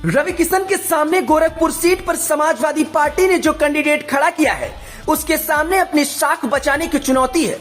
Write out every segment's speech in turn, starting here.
रवि किशन के सामने गोरखपुर सीट पर समाजवादी पार्टी ने जो कैंडिडेट खड़ा किया है उसके सामने अपनी साख बचाने की चुनौती है।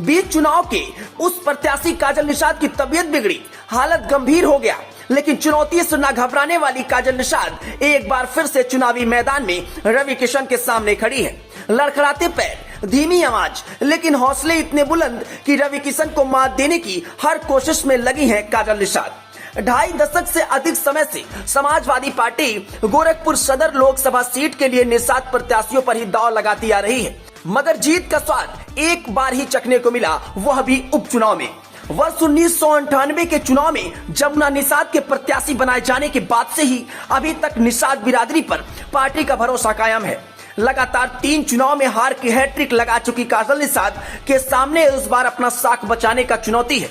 बीच चुनाव के उस प्रत्याशी काजल निषाद की तबीयत बिगड़ी, हालत गंभीर हो गया, लेकिन चुनौती से न घबराने वाली काजल निषाद एक बार फिर से चुनावी मैदान में रवि किशन के सामने खड़ी है। लड़खड़ाते पैर, धीमी आवाज, लेकिन हौसले इतने बुलंद कि रवि किशन को मात देने की हर कोशिश में लगी है काजल निषाद। 2.5 दशक से अधिक समय से समाजवादी पार्टी गोरखपुर सदर लोकसभा सीट के लिए निषाद प्रत्याशियों पर ही दांव लगाती आ रही है, मगर जीत का स्वाद एक बार ही चखने को मिला, वह भी उपचुनाव में। वर्ष 1998 के चुनाव में जमुना निषाद के प्रत्याशी बनाए जाने के बाद से ही अभी तक निषाद बिरादरी पर पार्टी का भरोसा कायम है। लगातार 3 चुनाव में हार की हैट्रिक लगा चुकी काजल निषाद के सामने इस बार अपना साख बचाने का चुनौती है।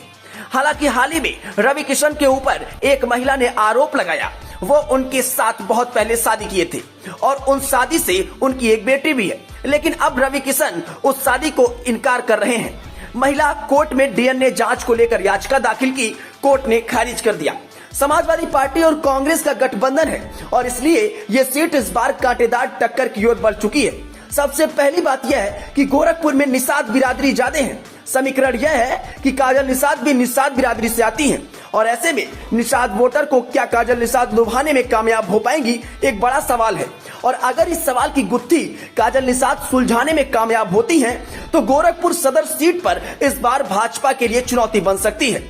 हालांकि हाल ही में रवि किशन के ऊपर एक महिला ने आरोप लगाया, वो उनके साथ बहुत पहले शादी किए थे और उन शादी से उनकी एक बेटी भी है, लेकिन अब रवि किशन उस शादी को इनकार कर रहे हैं। महिला कोर्ट में डीएनए जांच को लेकर याचिका दाखिल की, कोर्ट ने खारिज कर दिया। समाजवादी पार्टी और कांग्रेस का गठबंधन है और इसलिए ये सीट इस बार कांटेदार टक्कर की ओर बढ़ चुकी है। सबसे पहली बात यह है कि गोरखपुर में निषाद बिरादरी ज्यादा है। समीकरण यह है कि काजल निषाद भी निषाद बिरादरी से आती हैं और ऐसे में निषाद वोटर को क्या काजल निषाद लुभाने में कामयाब हो पाएंगी, एक बड़ा सवाल है। और अगर इस सवाल की गुत्थी काजल निषाद सुलझाने में कामयाब होती हैं, तो गोरखपुर सदर सीट पर इस बार भाजपा के लिए चुनौती बन सकती है।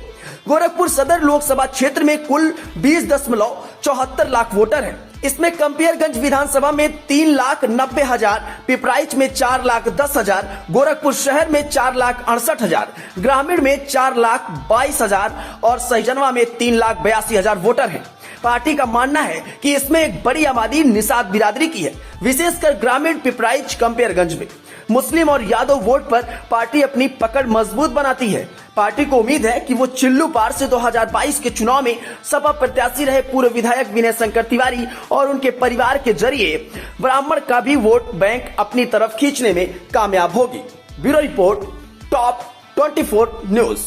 गोरखपुर सदर लोकसभा क्षेत्र में कुल 20.74 लाख वोटर हैं। इसमें कंपियरगंज विधानसभा में 3,90,000, पिपराइच में 4,10,000, गोरखपुर शहर में 4,68,000, ग्रामीण में 4,22,000 और सहजनवा में 3,82,000 वोटर हैं। पार्टी का मानना है कि इसमें एक बड़ी आबादी निषाद बिरादरी की है, विशेषकर ग्रामीण पिपराइच कंपियरगंज में। मुस्लिम और यादव वोट पर पार्टी अपनी पकड़ मजबूत बनाती है। पार्टी को उम्मीद है कि वो चिल्लू पार से 2022 के चुनाव में सपा प्रत्याशी रहे पूर्व विधायक विनय शंकर तिवारी और उनके परिवार के जरिए ब्राह्मण का भी वोट बैंक अपनी तरफ खींचने में कामयाब होगी। Bureau report, top 24 news.